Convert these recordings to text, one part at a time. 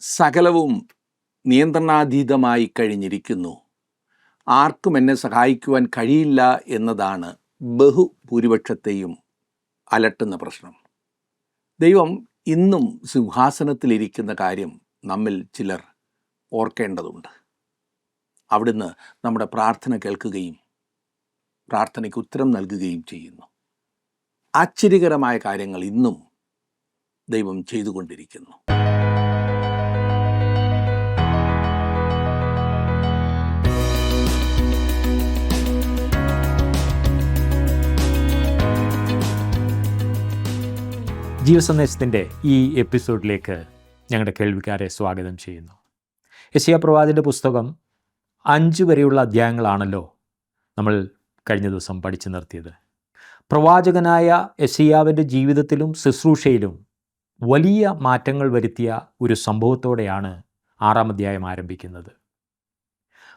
സകലവും നിയന്ത്രണാതീതമായി കഴിഞ്ഞിരിക്കുന്നു. ആർക്കും എന്നെ സഹായിക്കുവാൻ കഴിയില്ല എന്നതാണ് ബഹുഭൂരിപക്ഷത്തെയും അലട്ടുന്ന പ്രശ്നം. ദൈവം ഇന്നും സിംഹാസനത്തിലിരിക്കുന്ന കാര്യം നമ്മിൽ ചിലർ ഓർക്കേണ്ടതുണ്ട്. അവിടുന്ന് നമ്മുടെ പ്രാർത്ഥന കേൾക്കുകയും പ്രാർത്ഥനയ്ക്ക് ഉത്തരം നൽകുകയും ചെയ്യുന്നു. ആശ്ചര്യകരമായ കാര്യങ്ങൾ ഇന്നും ദൈവം ചെയ്തുകൊണ്ടിരിക്കുന്നു. ജീവസന്ദേശത്തിൻ്റെ ഈ എപ്പിസോഡിലേക്ക് ഞങ്ങളുടെ കേൾവിക്കാരെ സ്വാഗതം ചെയ്യുന്നു. യെശയ്യാ പ്രവാചകൻ്റെ പുസ്തകം 5 വരെയുള്ള അധ്യായങ്ങളാണല്ലോ നമ്മൾ കഴിഞ്ഞ ദിവസം പഠിച്ചു നിർത്തിയത്. പ്രവാചകനായ യെശയ്യാവിൻ്റെ ജീവിതത്തിലും ശുശ്രൂഷയിലും വലിയ മാറ്റങ്ങൾ വരുത്തിയ ഒരു സംഭവത്തോടെയാണ് 6-ാം അധ്യായം ആരംഭിക്കുന്നത്.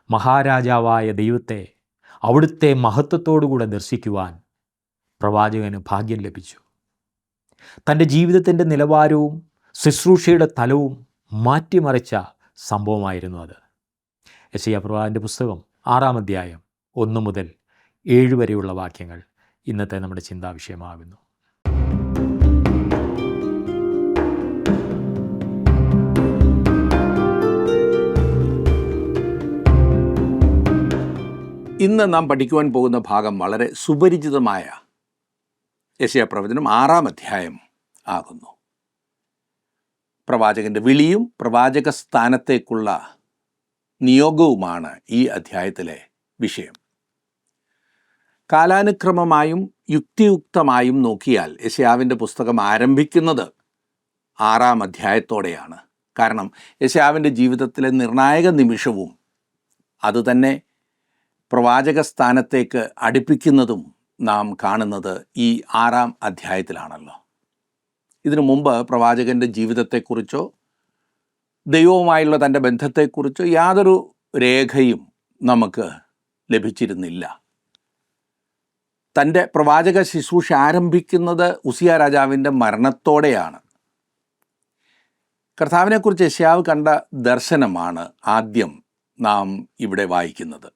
മഹാരാജാവായ ദൈവത്തെ അവിടുത്തെ മഹത്വത്തോടുകൂടെ ദർശിക്കുവാൻ പ്രവാചകന് ഭാഗ്യം ലഭിച്ചു. തൻ്റെ ജീവിതത്തിൻ്റെ നിലവാരവും ശുശ്രൂഷയുടെ തലവും മാറ്റിമറിച്ച സംഭവമായിരുന്നു അത്. യെശയ്യാ പ്രവാചകൻ്റെ പുസ്തകം 6-ാം അധ്യായം 1 മുതൽ 7 വരെയുള്ള വാക്യങ്ങൾ ഇന്നത്തെ നമ്മുടെ ചിന്താവിഷയമാകുന്നു. ഇന്ന് നാം പഠിക്കുവാൻ പോകുന്ന ഭാഗം വളരെ സുപരിചിതമായ യെശയ്യാ പ്രവചനം 6-ാം അധ്യായം ആകുന്നു. പ്രവാചകൻ്റെ വിളിയും പ്രവാചക സ്ഥാനത്തേക്കുള്ള നിയോഗവുമാണ് ഈ അധ്യായത്തിലെ വിഷയം. കാലാനുക്രമമായും യുക്തിയുക്തമായും നോക്കിയാൽ യെശയ്യാവിൻ്റെ പുസ്തകം ആരംഭിക്കുന്നത് 6-ാം അധ്യായത്തോടെയാണ്. കാരണം യെശയ്യാവിൻ്റെ ജീവിതത്തിലെ നിർണായക നിമിഷവും അതുതന്നെ പ്രവാചക സ്ഥാനത്തേക്ക് അടുപ്പിക്കുന്നതും നാം കാണുന്നത് ഈ 6-ാം അധ്യായത്തിലാണല്ലോ. ഇതിനു മുമ്പ് പ്രവാചകൻ്റെ ജീവിതത്തെക്കുറിച്ചോ ദൈവവുമായുള്ള തൻ്റെ ബന്ധത്തെക്കുറിച്ചോ യാതൊരു രേഖയും നമുക്ക് ലഭിച്ചിരുന്നില്ല. തൻ്റെ പ്രവാചക ശുശ്രൂഷ ആരംഭിക്കുന്നത് ഉസിയ രാജാവിൻ്റെ മരണത്തോടെയാണ്. കർത്താവിനെക്കുറിച്ച് യെശയ്യാവ് കണ്ട ദർശനമാണ് ആദ്യം നാം ഇവിടെ വായിക്കുന്നത്.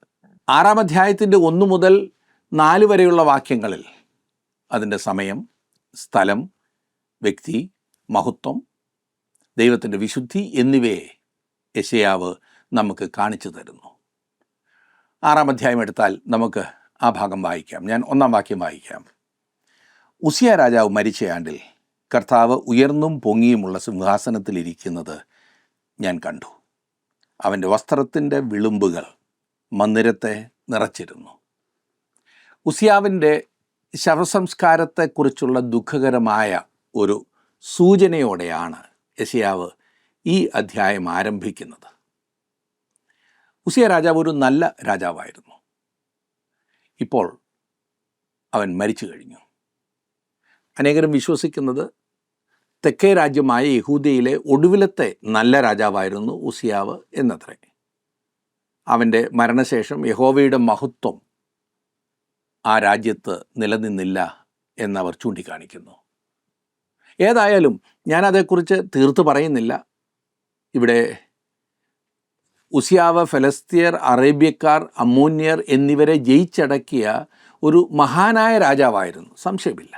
6-ാം അധ്യായത്തിൻ്റെ 1 മുതൽ 4 വരെയുള്ള വാക്യങ്ങളിൽ അതിൻ്റെ സമയം, സ്ഥലം, വ്യക്തി, മഹത്വം, ദൈവത്തിൻ്റെ വിശുദ്ധി എന്നിവയെ യെശയ്യാവ് നമുക്ക് കാണിച്ചു തരുന്നു. 6-ാം അധ്യായം എടുത്താൽ നമുക്ക് ആ ഭാഗം വായിക്കാം. ഞാൻ 1-ാം വാക്യം വായിക്കാം. ഉസിയ രാജാവ് മരിച്ച ആണ്ടിൽ കർത്താവ് ഉയർന്നും പൊങ്ങിയുമുള്ള സിംഹാസനത്തിലിരിക്കുന്നത് ഞാൻ കണ്ടു. അവൻ്റെ വസ്ത്രത്തിൻ്റെ വിളുമ്പുകൾ മന്ദിരത്തെ നിറച്ചിരുന്നു. ഉസിയാവിൻ്റെ ശവസംസ്കാരത്തെക്കുറിച്ചുള്ള ദുഃഖകരമായ ഒരു സൂചനയോടെയാണ് യെശയ്യാവ് ഈ അധ്യായം ആരംഭിക്കുന്നത്. ഉസിയ രാജാവ് ഒരു നല്ല രാജാവായിരുന്നു. ഇപ്പോൾ അവൻ മരിച്ചു കഴിഞ്ഞു. അനേകരും വിശ്വസിക്കുന്നത് തെക്കേ രാജ്യമായ യഹൂദയിലെ ഒടുവിലത്തെ നല്ല രാജാവായിരുന്നു ഉസിയാവ് എന്നത്രേ. അവൻ്റെ മരണശേഷം യഹോവയുടെ മഹത്വം ആ രാജ്യത്ത് നിലനിന്നില്ല എന്നവർ ചൂണ്ടിക്കാണിക്കുന്നു. ഏതായാലും ഞാനതേക്കുറിച്ച് തീർത്ത് പറയുന്നില്ല. ഇവിടെ ഉസിയാവ് ഫലസ്തീയർ, അറേബ്യക്കാർ, അമ്മോന്യർ എന്നിവരെ ജയിച്ചടക്കിയ ഒരു മഹാനായ രാജാവായിരുന്നു, സംശയമില്ല.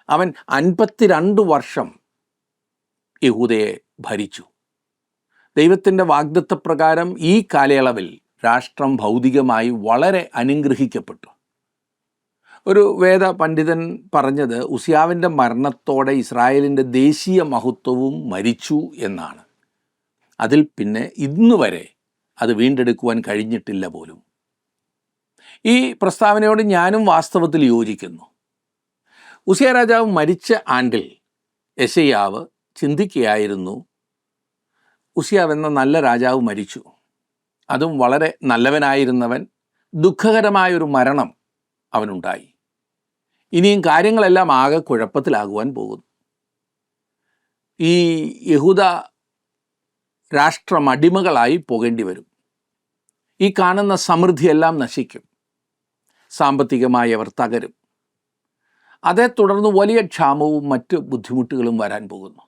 അവൻ 52 വർഷം യഹൂദയെ ഭരിച്ചു. ദൈവത്തിൻ്റെ വാഗ്ദത്തപ്രകാരം ഈ കാലയളവിൽ രാഷ്ട്രം ഭൗതികമായി വളരെ അനുഗ്രഹിക്കപ്പെട്ടു. ഒരു വേദ പണ്ഡിതൻ പറഞ്ഞത് ഉസിയാവിൻ്റെ മരണത്തോടെ ഇസ്രായേലിൻ്റെ ദേശീയ മഹത്വവും മരിച്ചു എന്നാണ്. അതിൽ പിന്നെ ഇന്നുവരെ അത് വീണ്ടെടുക്കുവാൻ കഴിഞ്ഞിട്ടില്ല പോലും. ഈ പ്രസ്താവനയോട് ഞാനും വാസ്തവത്തിൽ യോജിക്കുന്നു. ഉസിയ രാജാവ് മരിച്ച ആണ്ടിൽ യെശയ്യാവ് ചിന്തിക്കുകയായിരുന്നു, ഉസിയാവ് എന്ന നല്ല രാജാവ് മരിച്ചു. അതും വളരെ നല്ലവനായിരുന്നവൻ. ദുഃഖകരമായൊരു മരണം അവനുണ്ടായി. ഇനിയും കാര്യങ്ങളെല്ലാം ആകെ കുഴപ്പത്തിലാകുവാൻ പോകുന്നു. ഈ യഹൂദ രാഷ്ട്രം അടിമകളായി പോകേണ്ടി വരും. ഈ കാണുന്ന സമൃദ്ധിയെല്ലാം നശിക്കും. സാമ്പത്തികമായി അവർ തകരും. അതേ തുടർന്ന് വലിയ ക്ഷാമവും മറ്റ് ബുദ്ധിമുട്ടുകളും വരാൻ പോകുന്നു.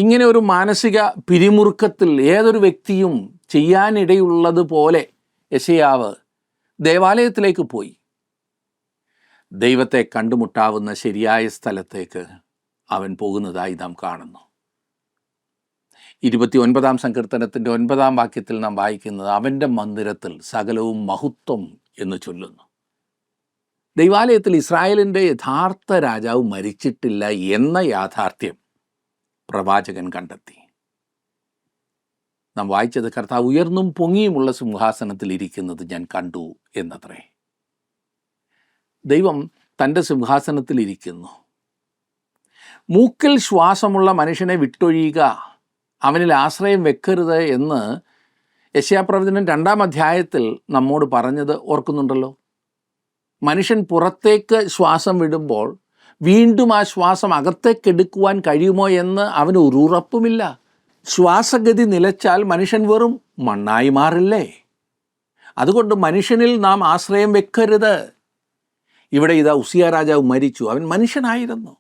ഇങ്ങനെ ഒരു മാനസിക പിരിമുറുക്കത്തിൽ ഏതൊരു വ്യക്തിയും ചെയ്യാനിടയുള്ളതുപോലെ യെശയ്യാവ് ദേവാലയത്തിലേക്ക് പോയി. ദൈവത്തെ കണ്ടുമുട്ടാവുന്ന ശരിയായ സ്ഥലത്തേക്ക് അവൻ പോകുന്നതായി നാം കാണുന്നു. 29 സങ്കീർത്തനത്തിൻ്റെ 9 വാക്യത്തിൽ നാം വായിക്കുന്നത്, അവൻ്റെ മന്ദിരത്തിൽ സകലവും മഹത്വം എന്ന് ചൊല്ലുന്നു. ദൈവാലയത്തിൽ ഇസ്രായേലിൻ്റെ യഥാർത്ഥ രാജാവ് മരിച്ചിട്ടില്ല എന്ന യാഥാർത്ഥ്യം പ്രവാചകൻ കണ്ടെത്തി. നാം വായിച്ചത്, കർത്താവ് ഉയർന്നും പൊങ്ങിയുമുള്ള സിംഹാസനത്തിൽ ഇരിക്കുന്നത് ഞാൻ കണ്ടു എന്നത്രേ. ദൈവം തൻ്റെ സിംഹാസനത്തിൽ ഇരിക്കുന്നു. മൂക്കിൽ ശ്വാസമുള്ള മനുഷ്യനെ വിട്ടൊഴിയുക, അവനിൽ ആശ്രയം വെക്കരുത് എന്ന് യെശയ്യാപ്രവചനം 2 അധ്യായത്തിൽ നമ്മോട് പറഞ്ഞത് ഓർക്കുന്നുണ്ടല്ലോ. മനുഷ്യൻ പുറത്തേക്ക് ശ്വാസം വിടുമ്പോൾ വീണ്ടും ആ ശ്വാസം അകത്തേക്കെടുക്കുവാൻ കഴിയുമോ എന്ന് അവന് ഒരു ഉറപ്പുമില്ല. ശ്വാസഗതി നിലച്ചാൽ മനുഷ്യൻ വെറും മണ്ണായി മാറില്ലേ? അതുകൊണ്ട് മനുഷ്യനിൽ നാം ആശ്രയം വെക്കരുത്. ഇവിടെ ഇതാ ഉസിയ രാജാവ് മരിച്ചു. അവൻ മനുഷ്യനായിരുന്നു,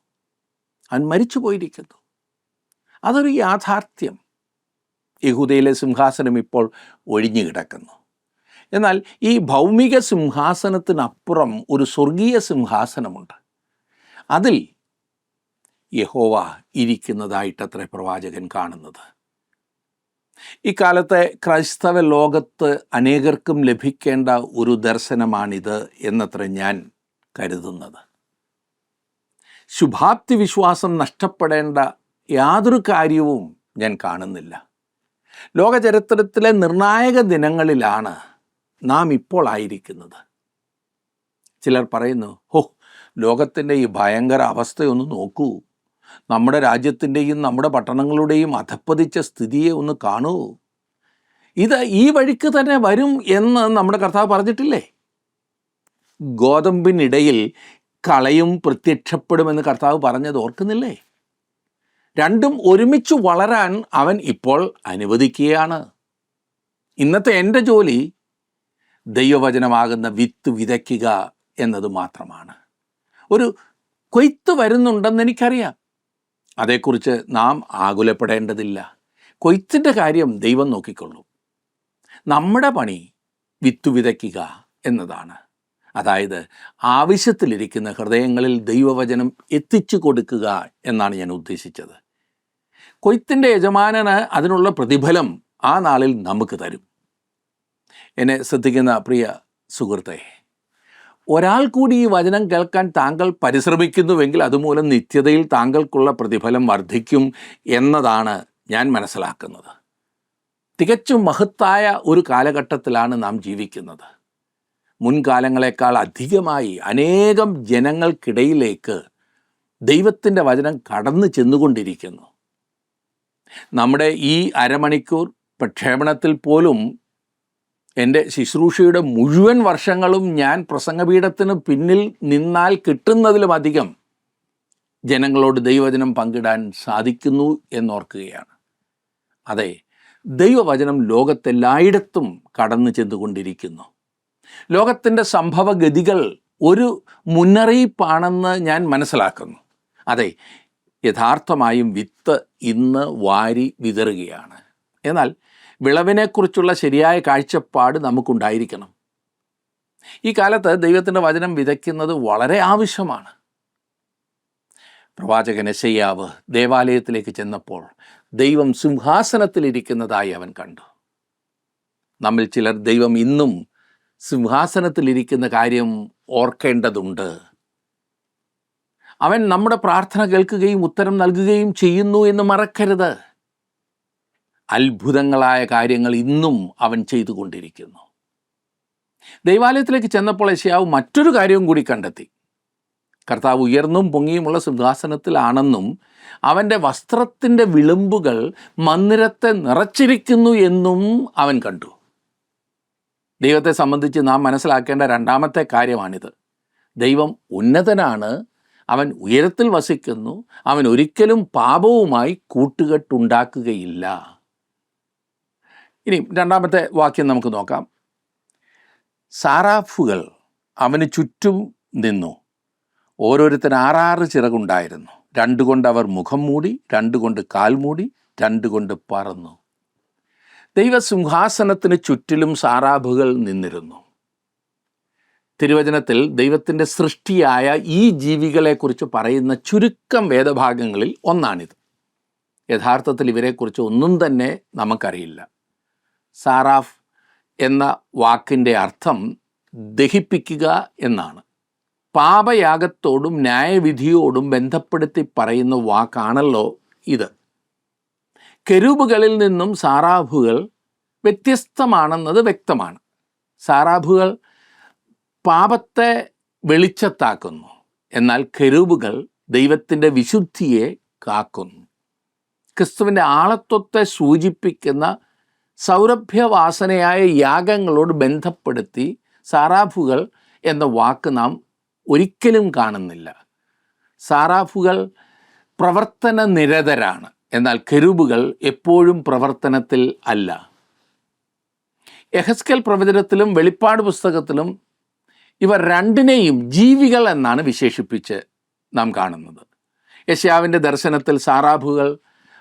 അവൻ മരിച്ചു പോയിരിക്കുന്നു. അതൊരു യാഥാർത്ഥ്യം. യഹൂദയിലെ സിംഹാസനം ഇപ്പോൾ ഒഴിഞ്ഞു കിടക്കുന്നു. എന്നാൽ ഈ ഭൗമിക സിംഹാസനത്തിനപ്പുറം ഒരു സ്വർഗീയ സിംഹാസനമുണ്ട്. അതിൽ യഹോവ ഇരിക്കുന്നതായിട്ടത്രേ പ്രവാചകൻ കാണുന്നത്. ഇക്കാലത്തെ ക്രൈസ്തവ ലോകത്ത് അനേകർക്കും ലഭിക്കേണ്ട ഒരു ദർശനമാണിത് എന്നത്ര ഞാൻ കരുതുന്നത്. ശുഭാപ്തി വിശ്വാസം നഷ്ടപ്പെടേണ്ട യാതൊരു കാര്യവും ഞാൻ കാണുന്നില്ല. ലോകചരിത്രത്തിലെ നിർണായക ദിനങ്ങളിലാണ് നാം ഇപ്പോൾ ആയിരിക്കുന്നത്. ചിലർ പറയുന്നു, ലോകത്തിൻ്റെ ഈ ഭയങ്കര അവസ്ഥയൊന്ന് നോക്കൂ, നമ്മുടെ രാജ്യത്തിൻ്റെയും നമ്മുടെ പട്ടണങ്ങളുടെയും അധപ്പതിച്ച സ്ഥിതിയെ ഒന്ന് കാണൂ, ഇത് ഈ വഴിക്ക് തന്നെ വരും എന്ന് നമ്മുടെ കർത്താവ് പറഞ്ഞിട്ടില്ലേ? ഗോതമ്പിനിടയിൽ കളയും പ്രത്യക്ഷപ്പെടുമെന്ന് കർത്താവ് പറഞ്ഞത് ഓർക്കുന്നില്ലേ? രണ്ടും ഒരുമിച്ച് വളരാൻ അവൻ ഇപ്പോൾ അനുവദിക്കുകയാണ്. ഇന്നത്തെ എൻ്റെ ജോലി ദൈവവചനമാകുന്ന വിത്ത് വിതയ്ക്കുക എന്നത് മാത്രമാണ്. ഒരു കൊയ്ത്ത് വരുന്നുണ്ടെന്ന് എനിക്കറിയാം. അതേക്കുറിച്ച് നാം ആകുലപ്പെടേണ്ടതില്ല. കൊയ്ത്തിൻ്റെ കാര്യം ദൈവം നോക്കിക്കൊള്ളും. നമ്മുടെ പണി വിത്ത് വിതയ്ക്കുക എന്നതാണ്. അതായത് ആവശ്യത്തിലിരിക്കുന്ന ഹൃദയങ്ങളിൽ ദൈവവചനം എത്തിച്ചു കൊടുക്കുക എന്നാണ് ഞാൻ ഉദ്ദേശിച്ചത്. കൊയ്ത്തിൻ്റെ യജമാനന് അതിനുള്ള പ്രതിഫലം ആ നാളിൽ നമുക്ക് തരും. എന്നെ ശ്രദ്ധിക്കുന്ന പ്രിയ സുഹൃത്തെ, ഒരാൾ കൂടി ഈ വചനം കേൾക്കാൻ താങ്കൾ പരിശ്രമിക്കുന്നുവെങ്കിൽ അതുമൂലം നിത്യതയിൽ താങ്കൾക്കുള്ള പ്രതിഫലം വർദ്ധിക്കും എന്നതാണ് ഞാൻ മനസ്സിലാക്കുന്നത്. തികച്ചും മഹത്തായ ഒരു കാലഘട്ടത്തിലാണ് നാം ജീവിക്കുന്നത്. മുൻകാലങ്ങളെക്കാൾ അധികമായി അനേകം ജനങ്ങൾക്കിടയിലേക്ക് ദൈവത്തിൻ്റെ വചനം കടന്നു ചെന്നുകൊണ്ടിരിക്കുന്നു. നമ്മുടെ ഈ അരമണിക്കൂർ പ്രക്ഷേപണത്തിൽ പോലും എൻ്റെ ശുശ്രൂഷയുടെ മുഴുവൻ വർഷങ്ങളും ഞാൻ പ്രസംഗപീഠത്തിന് പിന്നിൽ നിന്നാൽ കിട്ടുന്നതിലുമധികം ജനങ്ങളോട് ദൈവവചനം പങ്കിടാൻ സാധിക്കുന്നു എന്നോർക്കുകയാണ്. അതെ, ദൈവവചനം ലോകത്തെല്ലായിടത്തും കടന്നു ചെന്നുകൊണ്ടിരിക്കുന്നു. ലോകത്തിൻ്റെ സംഭവഗതികൾ ഒരു മുന്നറിയിപ്പാണെന്ന് ഞാൻ മനസ്സിലാക്കുന്നു. അതെ, യഥാർത്ഥമായും വിത്ത് ഇന്ന് വാരി വിതറുകയാണ്. എന്നാൽ വിളവിനെക്കുറിച്ചുള്ള ശരിയായ കാഴ്ചപ്പാട് നമുക്കുണ്ടായിരിക്കണം. ഈ കാലത്ത് ദൈവത്തിൻ്റെ വചനം വിതയ്ക്കുന്നത് വളരെ ആവശ്യമാണ്. പ്രവാചകൻ യെശയ്യാവ് ദേവാലയത്തിലേക്ക് ചെന്നപ്പോൾ ദൈവം സിംഹാസനത്തിലിരിക്കുന്നതായി അവൻ കണ്ടു. നമ്മിൽ ചിലർ ദൈവം ഇന്നും സിംഹാസനത്തിലിരിക്കുന്ന കാര്യം ഓർക്കേണ്ടതുണ്ട്. അവൻ നമ്മുടെ പ്രാർത്ഥന കേൾക്കുകയും ഉത്തരം നൽകുകയും ചെയ്യുന്നു എന്ന് മറക്കരുത്. അത്ഭുതങ്ങളായ കാര്യങ്ങൾ ഇന്നും അവൻ ചെയ്തുകൊണ്ടിരിക്കുന്നു. ദൈവാലയത്തിലേക്ക് ചെന്നപ്പോൾ യെശയ്യാവ് മറ്റൊരു കാര്യവും കൂടി കണ്ടെത്തി. കർത്താവ് ഉയർന്നും പൊങ്ങിയുമുള്ള സിംഹാസനത്തിലാണെന്നും അവൻ്റെ വസ്ത്രത്തിൻ്റെ വിളുമ്പുകൾ മന്ദിരത്തെ നിറച്ചിരിക്കുന്നു എന്നും അവൻ കണ്ടു. ദൈവത്തെ സംബന്ധിച്ച് നാം മനസ്സിലാക്കേണ്ട രണ്ടാമത്തെ കാര്യമാണിത്. ദൈവം ഉന്നതനാണ്, അവൻ ഉയരത്തിൽ വസിക്കുന്നു, അവൻ ഒരിക്കലും പാപവുമായി കൂട്ടുകെട്ടുണ്ടാക്കുകയില്ല. ഇനി രണ്ടാമത്തെ വാക്യം നമുക്ക് നോക്കാം. സാറാഫുകൾ അവന് ചുറ്റും നിന്നു, ഓരോരുത്തന് 6 ചിറകുണ്ടായിരുന്നു. 2 കൊണ്ട് അവർ മുഖം മൂടി, 2 കൊണ്ട് കാൽ മൂടി, 2 കൊണ്ട് പറന്നു. ദൈവസിംഹാസനത്തിന് ചുറ്റിലും സാറാഭുകൾ നിന്നിരുന്നു. തിരുവചനത്തിൽ ദൈവത്തിൻ്റെ സൃഷ്ടിയായ ഈ ജീവികളെക്കുറിച്ച് പറയുന്ന ചുരുക്കം വേദഭാഗങ്ങളിൽ ഒന്നാണിത്. യഥാർത്ഥത്തിൽ ഇവരെക്കുറിച്ച് ഒന്നും തന്നെ നമുക്കറിയില്ല. സാറാഫ് എന്ന വാക്കിൻ്റെ അർത്ഥം ദഹിപ്പിക്കുക എന്നാണ്. പാപയാഗത്തോടും ന്യായവിധിയോടും ബന്ധപ്പെടുത്തി പറയുന്ന വാക്കാണല്ലോ ഇത്. കെരൂബുകളിൽ നിന്നും സാറാഫുകൾ വ്യത്യസ്തമാണെന്നത് വ്യക്തമാണ്. സാറാഫുകൾ പാപത്തെ വെളിച്ചത്താക്കുന്നു, എന്നാൽ കെരൂബുകൾ ദൈവത്തിൻ്റെ വിശുദ്ധിയെ കാക്കുന്നു. ക്രിസ്തുവിൻ്റെ ആളത്വത്തെ സൂചിപ്പിക്കുന്ന സൗരഭ്യവാസനയായ യാഗങ്ങളോട് ബന്ധപ്പെടുത്തി സാറാഫുകൾ എന്ന വാക്ക് നാം ഒരിക്കലും കാണുന്നില്ല. സാറാഫുകൾ പ്രവർത്തന നിരതരാണ്, എന്നാൽ കെരൂബുകൾ എപ്പോഴും പ്രവർത്തനത്തിൽ അല്ല. യെഹെസ്കേൽ പ്രവചനത്തിലും വെളിപ്പാട് പുസ്തകത്തിലും ഇവർ രണ്ടിനെയും ജീവികൾ എന്നാണ് വിശേഷിപ്പിച്ച് നാം കാണുന്നത്. യെശയ്യാവിൻ്റെ ദർശനത്തിൽ സാറാഫുകൾ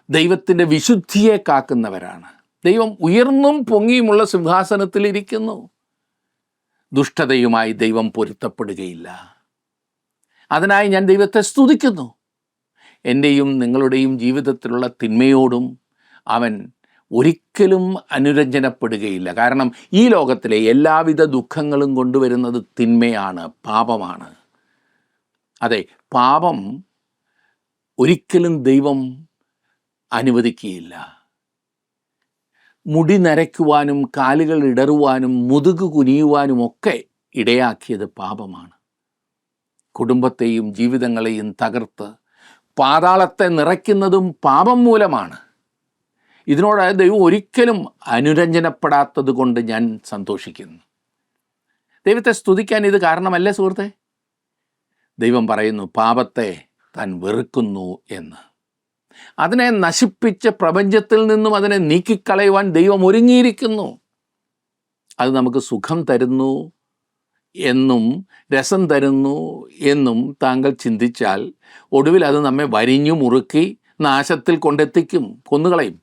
ദൈവത്തിൻ്റെ വിശുദ്ധിയെ കാക്കുന്നവരാണ്. ദൈവം ഉയർന്നും പൊങ്ങിയുമുള്ള സിംഹാസനത്തിൽ ഇരിക്കുന്നു. ദുഷ്ടതയുമായി ദൈവം പൊരുത്തപ്പെടുകയില്ല. അതിനായി ഞാൻ ദൈവത്തെ സ്തുതിക്കുന്നു. എൻ്റെയും നിങ്ങളുടെയും ജീവിതത്തിലുള്ള തിന്മയോടും അവൻ ഒരിക്കലും അനുരഞ്ജനപ്പെടുകയില്ല. കാരണം ഈ ലോകത്തിലെ എല്ലാവിധ ദുഃഖങ്ങളും കൊണ്ടുവരുന്നത് തിന്മയാണ്, പാപമാണ്. അതെ, പാപം ഒരിക്കലും ദൈവം അനുവദിക്കുകയില്ല. മുടി നരയ്ക്കുവാനും കാലുകൾ ഇടറുവാനും മുതുകു കുനിയുവാനുമൊക്കെ ഇടയാക്കിയത് പാപമാണ്. കുടുംബത്തെയും ജീവിതങ്ങളെയും തകർത്ത് പാതാളത്തെ നിറയ്ക്കുന്നതും പാപം മൂലമാണ്. ഇതിനോട് ദൈവം ഒരിക്കലും അനുരഞ്ജനപ്പെടാത്തത് കൊണ്ട് ഞാൻ സന്തോഷിക്കുന്നു. ദൈവത്തെ സ്തുതിക്കാൻ ഇത് കാരണമല്ലേ സുഹൃത്തെ? ദൈവം പറയുന്നു പാപത്തെ താൻ വെറുക്കുന്നു എന്ന്. അതിനെ നശിപ്പിച്ച പ്രപഞ്ചത്തിൽ നിന്നും അതിനെ നീക്കിക്കളയുവാൻ ദൈവം ഒരുങ്ങിയിരിക്കുന്നു. അത് നമുക്ക് സുഖം തരുന്നു എന്നും രസം തരുന്നു എന്നും താങ്കൾ ചിന്തിച്ചാൽ ഒടുവിൽ അത് നമ്മെ വരിഞ്ഞു മുറുക്കി നാശത്തിൽ കൊണ്ടെത്തിക്കും, കൊന്നുകളയും.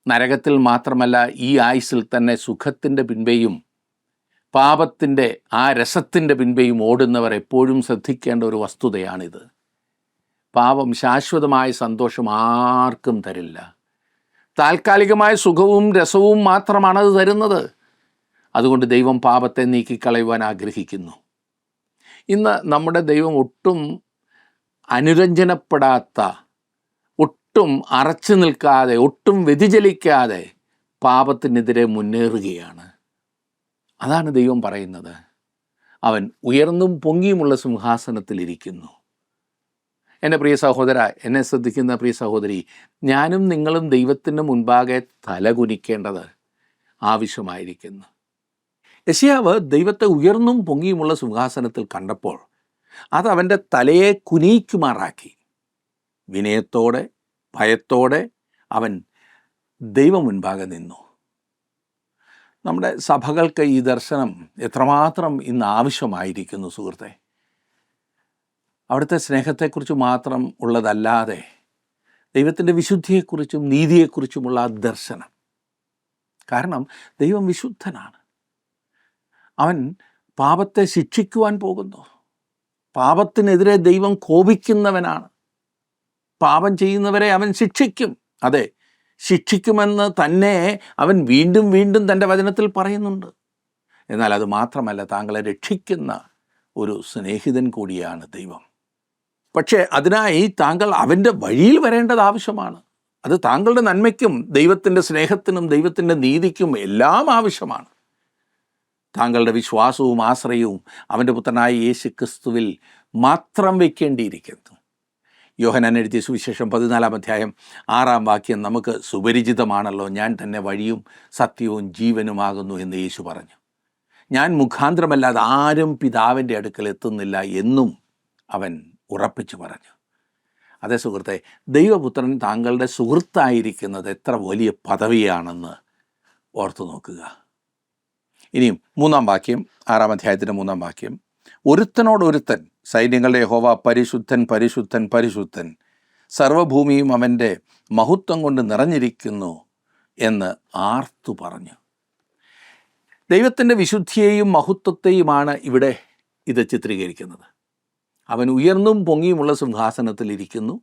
നരകത്തിൽ മാത്രമല്ല, ഈ ആയുസ്സിൽ തന്നെ സുഖത്തിൻ്റെ പിൻപേയും പാപത്തിൻ്റെ ആ രസത്തിൻ്റെ പിൻപേയും ഓടുന്നവർ എപ്പോഴും ശ്രദ്ധിക്കേണ്ട ഒരു വസ്തുതയാണിത്. പാപം ശാശ്വതമായ സന്തോഷം ആർക്കും തരില്ല. താൽക്കാലികമായ സുഖവും രസവും മാത്രമാണത് തരുന്നത്. അതുകൊണ്ട് ദൈവം പാപത്തെ നീക്കിക്കളയുവാൻ ആഗ്രഹിക്കുന്നു. ഇന്ന് നമ്മുടെ ദൈവം ഒട്ടും അനുരഞ്ജനപ്പെടാത്ത, ഒട്ടും അറച്ചു നിൽക്കാതെ, ഒട്ടും വ്യതിചലിക്കാതെ പാപത്തിനെതിരെ മുന്നേറുകയാണ്. അതാണ് ദൈവം പറയുന്നത്. അവൻ ഉയർന്നും പൊങ്ങിയുമുള്ള സിംഹാസനത്തിലിരിക്കുന്നു. എൻ്റെ പ്രിയ സഹോദര, എന്നെ ശ്രദ്ധിക്കുന്ന പ്രിയ സഹോദരി, ഞാനും നിങ്ങളും ദൈവത്തിൻ്റെ മുൻപാകെ തലകുനിക്കേണ്ടത് ആവശ്യമായിരിക്കുന്നു. യെശയ്യാവ് ദൈവത്തെ ഉയർന്നും പൊങ്ങിയുമുള്ള സിംഹാസനത്തിൽ കണ്ടപ്പോൾ അത് അവൻ്റെ തലയെ കുനിയിക്കുമാറാക്കി. വിനയത്തോടെ ഭയത്തോടെ അവൻ ദൈവം മുൻപാകെ നിന്നു. നമ്മുടെ സഭകൾക്ക് ഈ ദർശനം എത്രമാത്രം ഇന്ന് ആവശ്യമായിരിക്കുന്നു സുഹൃത്തെ. അവിടുത്തെ സ്നേഹത്തെക്കുറിച്ച് മാത്രം ഉള്ളതല്ലാതെ ദൈവത്തിൻ്റെ വിശുദ്ധിയെക്കുറിച്ചും നീതിയെക്കുറിച്ചുമുള്ള ആ ദർശനം. കാരണം ദൈവം വിശുദ്ധനാണ്. അവൻ പാപത്തെ ശിക്ഷിക്കുവാൻ പോകുന്നു. പാപത്തിനെതിരെ ദൈവം കോപിക്കുന്നവനാണ്. പാപം ചെയ്യുന്നവരെ അവൻ ശിക്ഷിക്കും. അതെ, ശിക്ഷിക്കുമെന്ന് തന്നെ അവൻ വീണ്ടും വീണ്ടും തൻ്റെ വചനത്തിൽ പറയുന്നുണ്ട്. എന്നാൽ അത് മാത്രമല്ല, താങ്കളെ രക്ഷിക്കുന്ന ഒരു സ്നേഹിതൻ കൂടിയാണ് ദൈവം. പക്ഷേ അതിനായി താങ്കൾ അവൻ്റെ വഴിയിൽ വരേണ്ടത് ആവശ്യമാണ്. അത് താങ്കളുടെ നന്മയ്ക്കും ദൈവത്തിൻ്റെ സ്നേഹത്തിനും ദൈവത്തിൻ്റെ നീതിക്കും എല്ലാം ആവശ്യമാണ്. താങ്കളുടെ വിശ്വാസവും ആശ്രയവും അവൻ്റെ പുത്രനായ യേശു ക്രിസ്തുവിൽ മാത്രം വയ്ക്കേണ്ടിയിരിക്കുന്നു. യോഹന്നാൻ എഴുതിയ സുവിശേഷം 14-ാം അധ്യായം 6-ാം വാക്യം നമുക്ക് സുപരിചിതമാണല്ലോ. ഞാൻ തന്നെ വഴിയും സത്യവും ജീവനുമാകുന്നു എന്ന് യേശു പറഞ്ഞു. ഞാൻ മുഖാന്തരമല്ലാതെ ആരും പിതാവിൻ്റെ അടുക്കൽ എത്തുന്നില്ല എന്നും അവൻ ഉറപ്പിച്ചു പറഞ്ഞു. അതേ സുഹൃത്തെ, ദൈവപുത്രൻ താങ്കളുടെ സുഹൃത്തായിരിക്കുന്നത് എത്ര വലിയ പദവിയാണെന്ന് ഓർത്തു നോക്കുക. ഇനിയും 3-ാം വാക്യം, 6-ാം അധ്യായത്തിൻ്റെ 3-ാം വാക്യം, ഒരുത്തനോടൊരുത്തൻ സൈന്യങ്ങളുടെ യഹോവ പരിശുദ്ധൻ പരിശുദ്ധൻ പരിശുദ്ധൻ, സർവ്വഭൂമിയും അവൻ്റെ മഹത്വം കൊണ്ട് നിറഞ്ഞിരിക്കുന്നു എന്ന് ആർത്തു പറഞ്ഞു. ദൈവത്തിൻ്റെ വിശുദ്ധിയെയും മഹത്വത്തെയുമാണ് ഇവിടെ ഇത് ചിത്രീകരിക്കുന്നത്. അവൻ ഉയർന്നും പൊങ്ങിയുമുള്ള സിംഹാസനത്തിൽ ഇരിക്കുന്നു.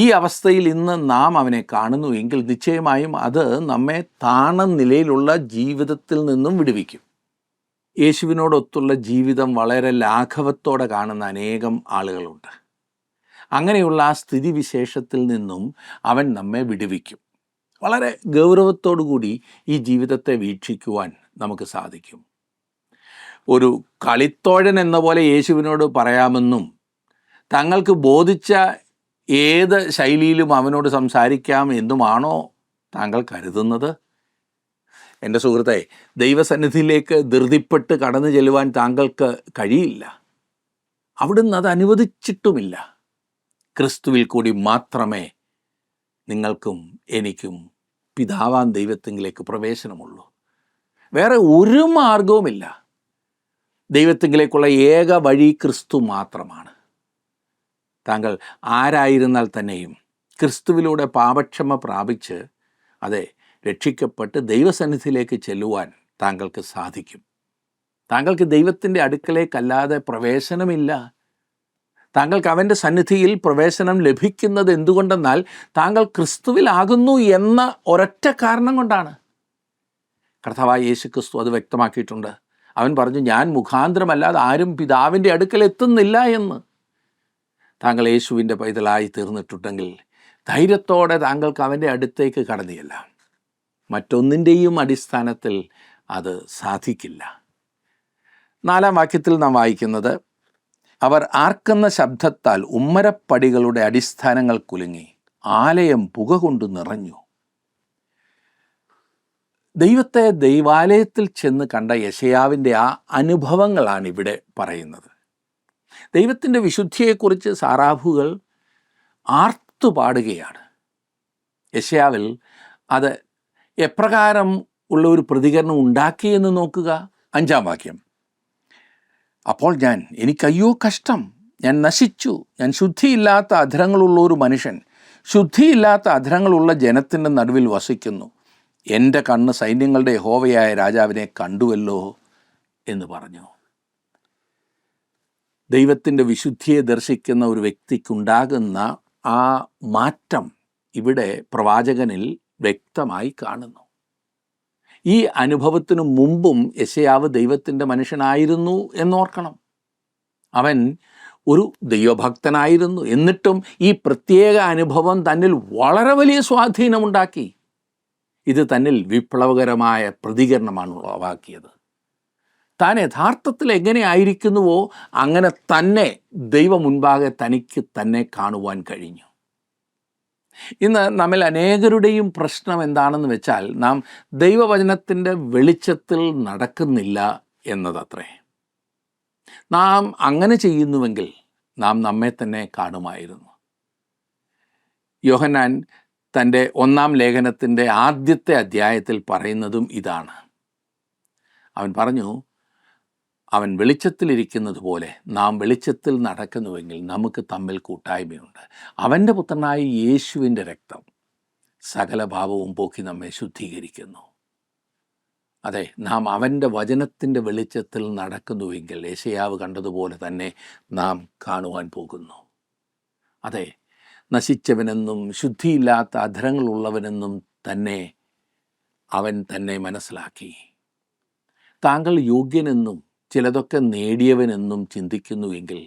ഈ അവസ്ഥയിൽ ഇന്ന് നാം അവനെ കാണുന്നു എങ്കിൽ നിശ്ചയമായും അത് നമ്മെ താണ നിലയിലുള്ള ജീവിതത്തിൽ നിന്നും വിടുവിക്കും. യേശുവിനോടൊത്തുള്ള ജീവിതം വളരെ ലാഘവത്തോടെ കാണുന്ന അനേകം ആളുകളുണ്ട്. അങ്ങനെയുള്ള ആ സ്ഥിതിവിശേഷത്തിൽ നിന്നും അവൻ നമ്മെ വിടുവിക്കും. വളരെ ഗൗരവത്തോടു കൂടി ഈ ജീവിതത്തെ വീക്ഷിക്കുവാൻ നമുക്ക് സാധിക്കും. ഒരു കളിത്തോഴൻ എന്ന പോലെ യേശുവിനോട് പറയാമെന്നും തങ്ങൾക്ക് ബോധിച്ച ഏത് ശൈലിയിലും അവനോട് സംസാരിക്കാം എന്നുമാണോ താങ്കൾ കരുതുന്നത്? എൻ്റെ സുഹൃത്തെ, ദൈവസന്നിധിയിലേക്ക് ധൃതിപ്പെട്ട് കടന്നു ചെല്ലുവാൻ താങ്കൾക്ക് കഴിയില്ല. അവിടുന്ന് അത് അനുവദിച്ചിട്ടുമില്ല. ക്രിസ്തുവിൽ കൂടി മാത്രമേ നിങ്ങൾക്കും എനിക്കും പിതാവാൻ ദൈവത്തിങ്കിലേക്ക് പ്രവേശനമുള്ളൂ. വേറെ ഒരു മാർഗവുമില്ല. ദൈവത്തിങ്കിലേക്കുള്ള ഏക വഴി ക്രിസ്തു മാത്രമാണ്. താങ്കൾ ആരായിരുന്നാൽ തന്നെയും ക്രിസ്തുവിലൂടെ പാപക്ഷമ പ്രാപിച്ച് രക്ഷിക്കപ്പെട്ട് ദൈവസന്നിധിയിലേക്ക് ചെല്ലുവാൻ താങ്കൾക്ക് സാധിക്കും. താങ്കൾക്ക് ദൈവത്തിൻ്റെ അടുക്കലേക്കല്ലാതെ പ്രവേശനമില്ല. താങ്കൾക്ക് അവൻ്റെ സന്നിധിയിൽ പ്രവേശനം ലഭിക്കുന്നത് എന്തുകൊണ്ടെന്നാൽ താങ്കൾ ക്രിസ്തുവിലാകുന്നു എന്ന ഒരൊറ്റ കാരണം കൊണ്ടാണ്. കർത്താവായ യേശു ക്രിസ്തു അത് വ്യക്തമാക്കിയിട്ടുണ്ട്. അവൻ പറഞ്ഞു, ഞാൻ മുഖാന്തരമല്ലാതെ ആരും പിതാവിൻ്റെ അടുക്കൽ എത്തുന്നില്ല എന്ന്. താങ്കൾ യേശുവിൻ്റെ പൈതലായി തീർന്നിട്ടുണ്ടെങ്കിൽ ധൈര്യത്തോടെ താങ്കൾക്ക് അവൻ്റെ അടുത്തേക്ക് കടന്നു ചെല്ലാം. മറ്റൊന്നിൻ്റെയും അടിസ്ഥാനത്തിൽ അത് സാധിക്കില്ല. 4-ാം വാക്യത്തിൽ നാം വായിക്കുന്നത്, അവർ ആർക്കുന്ന ശബ്ദത്താൽ ഉമ്മരപ്പടികളുടെ അടിസ്ഥാനങ്ങൾ കുലുങ്ങി, ആലയം പുക കൊണ്ട് നിറഞ്ഞു. ദൈവത്തെ ദൈവാലയത്തിൽ ചെന്ന് കണ്ട യെശയ്യാവിൻ്റെ ആ അനുഭവങ്ങളാണ് ഇവിടെ പറയുന്നത്. ദൈവത്തിൻ്റെ വിശുദ്ധിയെക്കുറിച്ച് സാറാഫുകൾ ആർത്തുപാടുകയാണ്. യെശയ്യാവിൽ അത് എപ്രകാരം ഉള്ള ഒരു പ്രതികരണം ഉണ്ടാക്കിയെന്ന് നോക്കുക. 5-ാം വാക്യം, അപ്പോൾ എനിക്കയ്യോ കഷ്ടം, ഞാൻ നശിച്ചു, ഞാൻ ശുദ്ധിയില്ലാത്ത അധരങ്ങളുള്ള ഒരു മനുഷ്യൻ, ശുദ്ധിയില്ലാത്ത അധരങ്ങളുള്ള ജനത്തിൻ്റെ നടുവിൽ വസിക്കുന്നു. എൻ്റെ കണ്ണ് സൈന്യങ്ങളുടെ യഹോവയായ രാജാവിനെ കണ്ടുവല്ലോ എന്ന് പറഞ്ഞു. ദൈവത്തിൻ്റെ വിശുദ്ധിയെ ദർശിക്കുന്ന ഒരു വ്യക്തിക്കുണ്ടാകുന്ന ആ മാറ്റം ഇവിടെ പ്രവാചകനിൽ വ്യക്തമായി കാണുന്നു. ഈ അനുഭവത്തിനു മുമ്പും യെശയ്യാവ് ദൈവത്തിൻ്റെ മനുഷ്യനായിരുന്നു എന്നോർക്കണം. അവൻ ഒരു ദൈവഭക്തനായിരുന്നു. എന്നിട്ടും ഈ പ്രത്യേക അനുഭവം തന്നിൽ വളരെ വലിയ സ്വാധീനമുണ്ടാക്കി. ഇത് തന്നിൽ വിപ്ലവകരമായ പ്രതികരണമാണ് ഉളവാക്കിയത്. താൻ യഥാർത്ഥത്തിൽ എങ്ങനെയായിരിക്കുന്നുവോ അങ്ങനെ തന്നെ ദൈവം മുൻപാകെ തനിക്ക് തന്നെ കാണുവാൻ കഴിഞ്ഞു. ഇന്ന് നമ്മിൽ അനേകരുടെയും പ്രശ്നം എന്താണെന്ന് വെച്ചാൽ നാം ദൈവവചനത്തിൻ്റെ വെളിച്ചത്തിൽ നടക്കുന്നില്ല എന്നതത്രേ. നാം അങ്ങനെ ചെയ്യുന്നുവെങ്കിൽ നാം നമ്മെ തന്നെ കാണുമായിരുന്നു. യോഹന്നാൻ തൻ്റെ 1-ാം ലേഖനത്തിൻ്റെ ആദ്യത്തെ അധ്യായത്തിൽ പറയുന്നതും ഇതാണ്. അവൻ പറഞ്ഞു, അവൻ വെളിച്ചത്തിലിരിക്കുന്നത് പോലെ നാം വെളിച്ചത്തിൽ നടക്കുന്നുവെങ്കിൽ നമുക്ക് തമ്മിൽ കൂട്ടായ്മയുണ്ട്. അവൻ്റെ പുത്രനായ യേശുവിൻ്റെ രക്തം സകല പാപവും പോക്കി നമ്മെ ശുദ്ധീകരിക്കുന്നു. നാം അവൻ്റെ വചനത്തിൻ്റെ വെളിച്ചത്തിൽ നടക്കുന്നുവെങ്കിൽ യെശയ്യാവ് കണ്ടതുപോലെ തന്നെ നാം കാണുവാൻ പോകുന്നു. നശിച്ചവനെന്നും ശുദ്ധിയില്ലാത്ത അധരങ്ങളുള്ളവനെന്നും തന്നെ അവൻ തന്നെ മനസ്സിലാക്കി. താങ്കൾ യോഗ്യനെന്നും ചിലതൊക്കെ നേടിയവനെന്നും ചിന്തിക്കുന്നുവെങ്കിൽ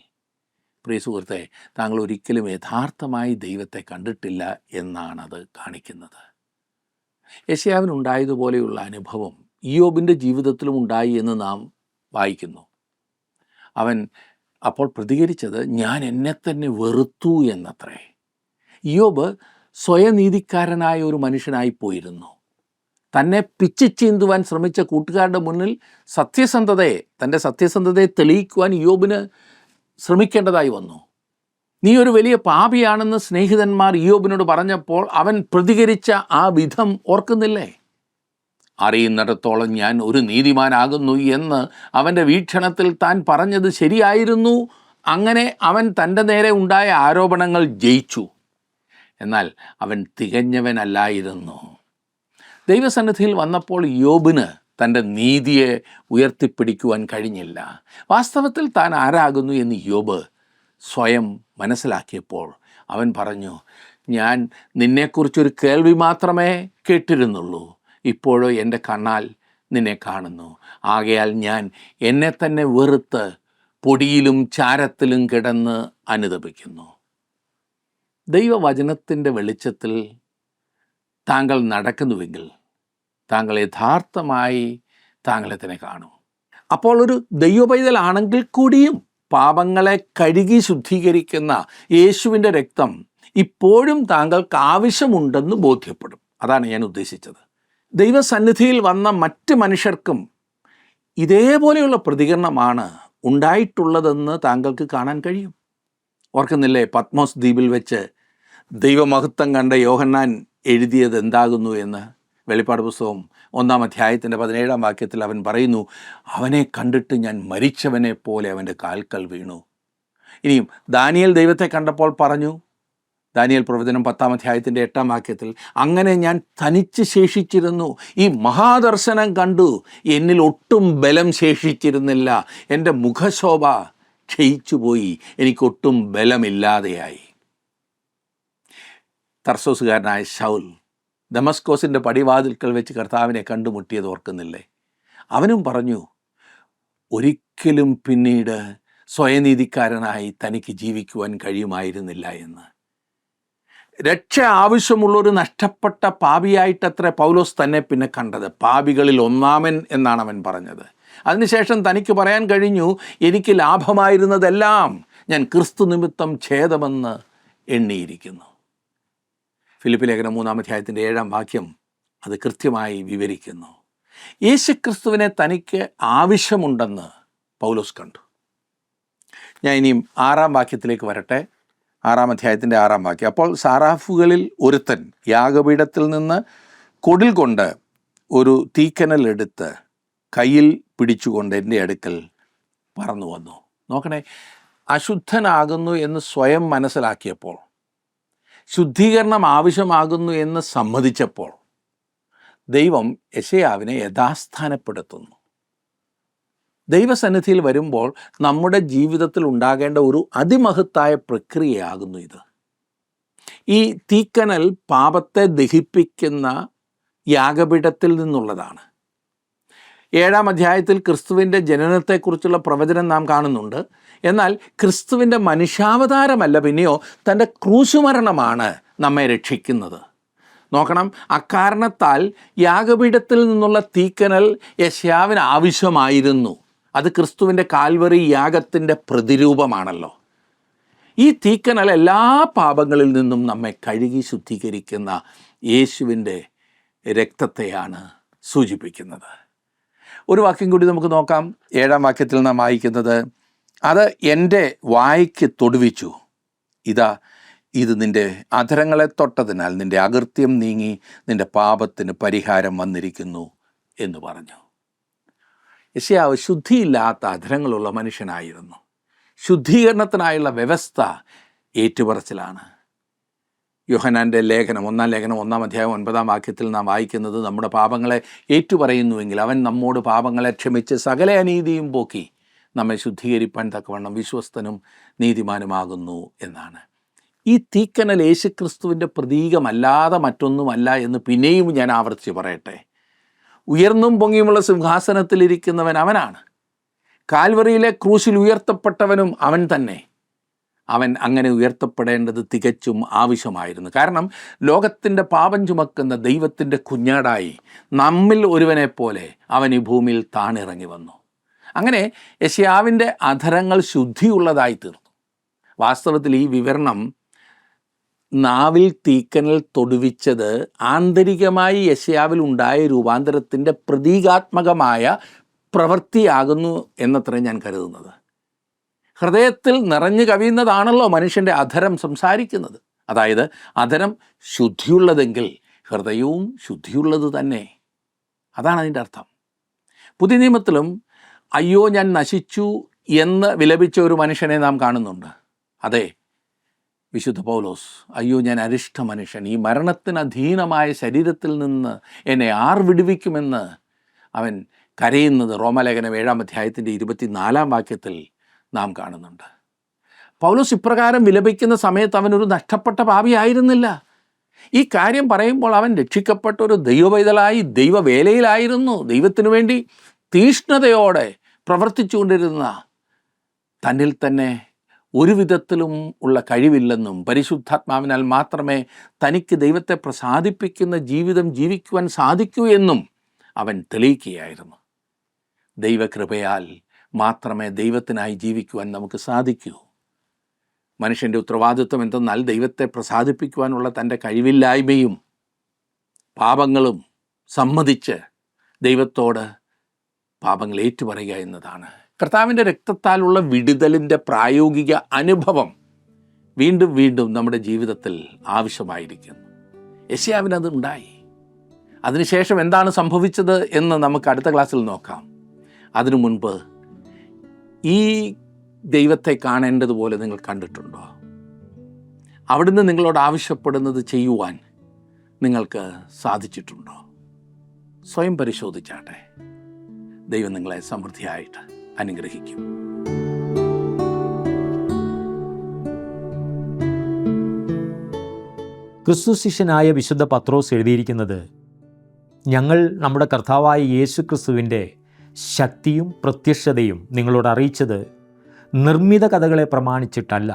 പ്രിയ സുഹൃത്തെ, താങ്കൾ ഒരിക്കലും യഥാർത്ഥമായി ദൈവത്തെ കണ്ടിട്ടില്ല എന്നാണത് കാണിക്കുന്നത്. യെശയ്യാവിനുണ്ടായതുപോലെയുള്ള അനുഭവം ഇയ്യോബിൻ്റെ ജീവിതത്തിലും ഉണ്ടായി എന്ന് നാം വായിക്കുന്നു. അവൻ അപ്പോൾ പ്രതികരിച്ചത്, ഞാൻ എന്നെ തന്നെ വെറുത്തു എന്നത്രേ. ഇയ്യോബ് സ്വയനീതിക്കാരനായ ഒരു മനുഷ്യനായിപ്പോയിരുന്നു. തന്നെ പിച്ചി ചീന്തുവാൻ ശ്രമിച്ച കൂട്ടുകാരുടെ മുന്നിൽ തൻ്റെ സത്യസന്ധതയെ തെളിയിക്കുവാൻ ഇയ്യോബിന് ശ്രമിക്കേണ്ടതായി വന്നു. നീ ഒരു വലിയ പാപിയാണെന്ന് സ്നേഹിതന്മാർ ഇയ്യോബിനോട് പറഞ്ഞപ്പോൾ അവൻ പ്രതികരിച്ച ആ വിധം ഓർക്കുന്നില്ലേ? അറിയുന്നിടത്തോളം ഞാൻ ഒരു നീതിമാനാകുന്നു എന്ന് അവൻ്റെ വീക്ഷണത്തിൽ താൻ പറഞ്ഞത് ശരിയായിരുന്നു. അങ്ങനെ അവൻ തൻ്റെ നേരെ ഉണ്ടായ ആരോപണങ്ങൾ ജയിച്ചു. എന്നാൽ അവൻ തികഞ്ഞവനല്ലായിരുന്നു. ദൈവസന്നിധിയിൽ വന്നപ്പോൾ യോബിന് തൻ്റെ നീതിയെ ഉയർത്തിപ്പിടിക്കുവാൻ കഴിഞ്ഞില്ല. വാസ്തവത്തിൽ താൻ ആരാകുന്നു എന്ന് യോബ് സ്വയം മനസ്സിലാക്കിയപ്പോൾ അവൻ പറഞ്ഞു, ഞാൻ നിന്നെക്കുറിച്ചൊരു കേൾവി മാത്രമേ കേട്ടിരുന്നുള്ളൂ, ഇപ്പോഴോ എൻ്റെ കണ്ണാൽ നിന്നെ കാണുന്നു. ആകയാൽ ഞാൻ എന്നെ തന്നെ വെറുത്ത് പൊടിയിലും ചാരത്തിലും കിടന്ന് അനുതപിക്കുന്നു. ദൈവവചനത്തിൻ്റെ വെളിച്ചത്തിൽ താങ്കൾ നടക്കുന്നുവെങ്കിൽ താങ്കൾ യഥാർത്ഥമായി താങ്കളെ തന്നെ കാണും. അപ്പോൾ ഒരു ദൈവപൈതലാണെങ്കിൽ കൂടിയും പാപങ്ങളെ കഴുകി ശുദ്ധീകരിക്കുന്ന യേശുവിൻ്റെ രക്തം ഇപ്പോഴും താങ്കൾക്ക് ആവശ്യമുണ്ടെന്ന് ബോധ്യപ്പെടും. അതാണ് ഞാൻ ഉദ്ദേശിച്ചത്. ദൈവസന്നിധിയിൽ വന്ന മറ്റ് മനുഷ്യർക്കും ഇതേപോലെയുള്ള പ്രതികരണമാണ് ഉണ്ടായിട്ടുള്ളതെന്ന് താങ്കൾക്ക് കാണാൻ കഴിയും. ഓർക്കുന്നില്ലേ, പത്മോസ് ദ്വീപിൽ വെച്ച് ദൈവമഹത്വം കണ്ട യോഹന്നാൻ എഴുതിയത് എന്താകുന്നു എന്ന്? വെളിപ്പാട് പുസ്തകം 1-ാം അധ്യായത്തിൻ്റെ 17-ാം വാക്യത്തിൽ അവൻ പറയുന്നു, അവനെ കണ്ടിട്ട് ഞാൻ മരിച്ചവനെ പോലെ അവൻ്റെ കാൽക്കൽ വീണു. ഇനിയും ദാനിയേൽ ദൈവത്തെ കണ്ടപ്പോൾ പറഞ്ഞു, ദാനിയേൽ പ്രവചനം 10-ാം അധ്യായത്തിൻ്റെ 8-ാം വാക്യത്തിൽ, അങ്ങനെ ഞാൻ തനിച്ച് ശേഷിച്ചിരുന്നു, ഈ മഹാദർശനം കണ്ടു, എന്നിൽ ഒട്ടും ബലം ശേഷിച്ചിരുന്നില്ല, എൻ്റെ മുഖശോഭ ക്ഷയിച്ചുപോയി, എനിക്കൊട്ടും ബലമില്ലാതെയായി. തർസോസുകാരനായ ശൗൽ ദമസ്കോസിൻ്റെ പടിവാതിൽക്കൽ വെച്ച് കർത്താവിനെ കണ്ടുമുട്ടിയത് ഓർക്കുന്നില്ലേ? അവനും പറഞ്ഞു, ഒരിക്കലും പിന്നീട് സ്വയനീതിക്കാരനായി തനിക്ക് ജീവിക്കുവാൻ കഴിയുമായിരുന്നില്ല എന്ന്. രക്ഷ ആവശ്യമുള്ളൊരു നഷ്ടപ്പെട്ട പാപിയായിട്ടത്ര പൗലോസ് തന്നെ പിന്നെ കണ്ടത്. പാപികളിൽ ഒന്നാമൻ എന്നാണ് അവൻ പറഞ്ഞത്. അതിനുശേഷം തനിക്ക് പറയാൻ കഴിഞ്ഞു, എനിക്ക് ലാഭമായിരുന്നതെല്ലാം ഞാൻ ക്രിസ്തു നിമിത്തം ഛേദമെന്ന് എണ്ണിയിരിക്കുന്നു. ഫിലിപ്പി ലേഖനം 3-ാം അധ്യായത്തിൻ്റെ 7-ാം വാക്യം അത് കൃത്യമായി വിവരിക്കുന്നു. യേശുക്രിസ്തുവിനെ തനിക്ക് ആവശ്യമുണ്ടെന്ന് പൗലോസ് കണ്ടു. ഞാൻ ഇനിയും 6-ാം വാക്യത്തിലേക്ക് വരട്ടെ. 6-ാം അധ്യായത്തിൻ്റെ 6-ാം വാക്യം. അപ്പോൾ സാറാഫുകളിൽ ഒരുത്തൻ യാഗപീഠത്തിൽ നിന്ന് കൊടിൽ കൊണ്ട് ഒരു തീക്കനൽ എടുത്ത് കയ്യിൽ പിടിച്ചുകൊണ്ട് എൻ്റെ അടുക്കൽ പറന്നു വന്നു. നോക്കണേ, അശുദ്ധനാകുന്നു എന്ന് സ്വയം മനസ്സിലാക്കിയപ്പോൾ, ശുദ്ധീകരണം ആവശ്യമാകുന്നു എന്ന് സമ്മതിച്ചപ്പോൾ ദൈവം യെശയ്യാവിനെ യഥാസ്ഥാനപ്പെടുത്തുന്നു. ദൈവസന്നിധിയിൽ വരുമ്പോൾ നമ്മുടെ ജീവിതത്തിൽ ഉണ്ടാകേണ്ട ഒരു അതിമഹത്തായ പ്രക്രിയയാകുന്നു ഇത്. ഈ തീക്കനൽ പാപത്തെ ദഹിപ്പിക്കുന്ന യാഗപീഠത്തിൽ നിന്നുള്ളതാണ്. 7-ാം അധ്യായത്തിൽ ക്രിസ്തുവിൻ്റെ ജനനത്തെക്കുറിച്ചുള്ള പ്രവചനം നാം കാണുന്നുണ്ട്. എന്നാൽ ക്രിസ്തുവിൻ്റെ മനുഷ്യാവതാരമല്ല, പിന്നെയോ തൻ്റെ ക്രൂശുമരണമാണ് നമ്മെ രക്ഷിക്കുന്നത്. നോക്കണം, അക്കാരണത്താൽ യാഗപീഠത്തിൽ നിന്നുള്ള തീക്കനൽ യെശയ്യാവിന് ആവശ്യമായിരുന്നു. അത് ക്രിസ്തുവിൻ്റെ കാൽവറി യാഗത്തിൻ്റെ പ്രതിരൂപമാണല്ലോ. ഈ തീക്കനൽ എല്ലാ പാപങ്ങളിൽ നിന്നും നമ്മെ കഴുകി ശുദ്ധീകരിക്കുന്ന യേശുവിൻ്റെ രക്തത്തെയാണ് സൂചിപ്പിക്കുന്നത്. ഒരു വാക്യം കൂടി നമുക്ക് നോക്കാം. 7-ാം വാക്യത്തിൽ നാം വായിക്കുന്നത്, അത് എൻ്റെ വായ്ക്ക് തൊടുവിച്ചു, ഇതാ ഇത് നിൻ്റെ അധരങ്ങളെ തൊട്ടതിനാൽ നിൻ്റെ അകൃത്യം നീങ്ങി നിൻ്റെ പാപത്തിന് പരിഹാരം വന്നിരിക്കുന്നു എന്ന് പറഞ്ഞു. യെശയ്യാവ് ശുദ്ധിയില്ലാത്ത അധരങ്ങളുള്ള മനുഷ്യനായിരുന്നു. ശുദ്ധീകരണത്തിനായുള്ള വ്യവസ്ഥ ഏറ്റുപറച്ചിലാണ്. യോഹന്നാൻ്റെ ലേഖനം 1-ാം ലേഖനം 1-ാം അധ്യായം 9-ാം വാക്യത്തിൽ നാം വായിക്കുന്നത്, നമ്മുടെ പാപങ്ങളെ ഏറ്റുപറയുന്നുവെങ്കിൽ അവൻ നമ്മോട് പാപങ്ങളെ ക്ഷമിച്ച് സകല അനീതിയും പോക്കി നമ്മെ ശുദ്ധീകരിപ്പാൻ തക്കവണ്ണം വിശ്വസ്തനും നീതിമാനുമാകുന്നു എന്നാണ്. ഈ തീക്കനൽ യേശുക്രിസ്തുവിൻ്റെ പ്രതീകമല്ലാതെ മറ്റൊന്നുമല്ല എന്ന് പിന്നെയും ഞാൻ ആവർത്തിച്ച് പറയട്ടെ. ഉയർന്നും പൊങ്ങിയുമുള്ള സിംഹാസനത്തിലിരിക്കുന്നവൻ അവനാണ്. കാൽവറിയിലെ ക്രൂശിൽ ഉയർത്തപ്പെട്ടവനും അവൻ തന്നെ. അവൻ അങ്ങനെ ഉയർത്തപ്പെടേണ്ടത് തികച്ചും ആവശ്യമായിരുന്നു. കാരണം ലോകത്തിൻ്റെ പാപം ചുമക്കുന്ന ദൈവത്തിൻ്റെ കുഞ്ഞാടായി നമ്മിൽ ഒരുവനെ പോലെ അവൻ ഈ ഭൂമിയിൽ താണിറങ്ങി വന്നു. അങ്ങനെ യെശയ്യാവിൻ്റെ അധരങ്ങൾ ശുദ്ധിയുള്ളതായി തീർന്നു. വാസ്തവത്തിൽ ഈ വിവരണം നാവിൽ തീക്കനൽ തൊടുവിച്ചത് ആന്തരികമായി യെശയ്യാവിൽ ഉണ്ടായ രൂപാന്തരത്തിൻ്റെ പ്രതീകാത്മകമായ പ്രവൃത്തിയാകുന്നു എന്നത്രേ ഞാൻ കരുതുന്നത്. ഹൃദയത്തിൽ നിറഞ്ഞു കവിയുന്നതാണല്ലോ മനുഷ്യൻ്റെ അധരം സംസാരിക്കുന്നത്. അതായത് അധരം ശുദ്ധിയുള്ളതെങ്കിൽ ഹൃദയവും ശുദ്ധിയുള്ളത് തന്നെ. അതാണ് അതിൻ്റെ അർത്ഥം. പുതിയ നിയമത്തിലും അയ്യോ ഞാൻ നശിച്ചു എന്ന് വിലപിച്ച ഒരു മനുഷ്യനെ നാം കാണുന്നുണ്ട്. അതെ, വിശുദ്ധ പൗലോസ്, അയ്യോ ഞാൻ അരിഷ്ട മനുഷ്യൻ, ഈ മരണത്തിന് അധീനമായ ശരീരത്തിൽ നിന്ന് എന്നെ ആർ വിടുവിക്കുമെന്ന് അവൻ കരയുന്നത് റോമാലേഖനം 7-ാം അധ്യായത്തിൻ്റെ 24-ാം വാക്യത്തിൽ നാം കാണുന്നുണ്ട്. പൗലോസ് ഇപ്രകാരം വിലപിക്കുന്ന സമയത്ത് അവനൊരു നഷ്ടപ്പെട്ട പാപിയായിരുന്നില്ല. ഈ കാര്യം പറയുമ്പോൾ അവൻ രക്ഷിക്കപ്പെട്ട ഒരു ദൈവപൈതലായി ദൈവവേലയിലായിരുന്നു. ദൈവത്തിനു വേണ്ടി തീഷ്ണതയോടെ പ്രവർത്തിച്ചുകൊണ്ടിരുന്ന, തന്നിൽ തന്നെ ഒരു വിധത്തിലും ഉള്ള കഴിവില്ലെന്നും പരിശുദ്ധാത്മാവിനാൽ മാത്രമേ തനിക്ക് ദൈവത്തെ പ്രസാദിപ്പിക്കുന്ന ജീവിതം ജീവിക്കുവാൻ സാധിക്കൂ എന്നും അവൻ തെളിയിക്കുകയായിരുന്നു. ദൈവകൃപയാൽ മാത്രമേ ദൈവത്തിനായി ജീവിക്കുവാൻ നമുക്ക് സാധിക്കൂ. മനുഷ്യൻ്റെ ഉത്തരവാദിത്വം എന്തെന്നാൽ ദൈവത്തെ പ്രസാദിപ്പിക്കുവാനുള്ള തൻ്റെ കഴിവില്ലായ്മയും പാപങ്ങളും സമ്മതിച്ച് ദൈവത്തോട് പാപങ്ങൾ ഏറ്റുപറയുക എന്നതാണ്. കർത്താവിൻ്റെ രക്തത്താലുള്ള വിടുതലിൻ്റെ പ്രായോഗിക അനുഭവം വീണ്ടും വീണ്ടും നമ്മുടെ ജീവിതത്തിൽ ആവശ്യമായിരിക്കുന്നു. യെശയ്യാവിനത് ഉണ്ടായി. അതിനുശേഷം എന്താണ് സംഭവിച്ചത് എന്ന് നമുക്ക് അടുത്ത ക്ലാസ്സിൽ നോക്കാം. അതിനു മുൻപ് ഈ ദൈവത്തെ കാണേണ്ടതുപോലെ നിങ്ങൾ കണ്ടിട്ടുണ്ടോ? അവിടുന്ന് നിങ്ങളോട് ആവശ്യപ്പെടുന്നത് ചെയ്യുവാൻ നിങ്ങൾക്ക് സാധിച്ചിട്ടുണ്ടോ? സ്വയം പരിശോധിച്ചാട്ടെ. ദൈവം നിങ്ങളെ സമൃദ്ധിയായിട്ട് അനുഗ്രഹിക്കും. ക്രിസ്തു ശിഷ്യനായ വിശുദ്ധ പത്രോസ് എഴുതിയിരിക്കുന്നത്, ഞങ്ങൾ നമ്മുടെ കർത്താവായ യേശു ക്രിസ്തുവിൻ്റെ ശക്തിയും പ്രത്യക്ഷതയും നിങ്ങളോട് അറിയിച്ചത് നിർമ്മിത കഥകളെ പ്രമാണിച്ചിട്ടല്ല,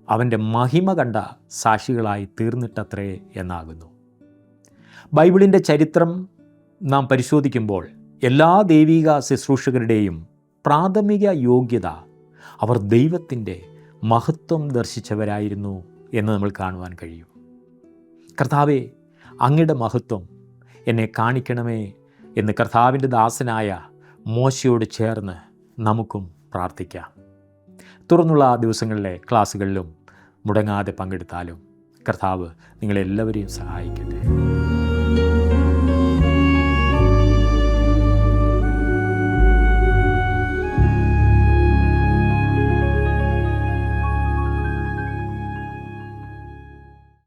അവൻ്റെ മഹിമ കണ്ട സാക്ഷികളായി തീർന്നിട്ടത്രേ എന്നാകുന്നു. ബൈബിളിൻ്റെ ചരിത്രം നാം പരിശോധിക്കുമ്പോൾ എല്ലാ ദൈവിക ശുശ്രൂഷകരുടെയും പ്രാഥമിക യോഗ്യത അവർ ദൈവത്തിൻ്റെ മഹത്വം ദർശിച്ചവരായിരുന്നു എന്ന് നമ്മൾ കാണുവാൻ കഴിയും. കർത്താവേ, അങ്ങയുടെ മഹത്വം എന്നെ കാണിക്കണമേ എന്ന് കർത്താവിൻ്റെ ദാസനായ മോശയോട് ചേർന്ന് നമുക്കും പ്രാർത്ഥിക്കാം. തുടർന്നുള്ള ദിവസങ്ങളിലെ ക്ലാസ്സുകളിലും മുടങ്ങാതെ പങ്കെടുത്താലും കർത്താവ് നിങ്ങളെല്ലാവരെയും സഹായിക്കട്ടെ.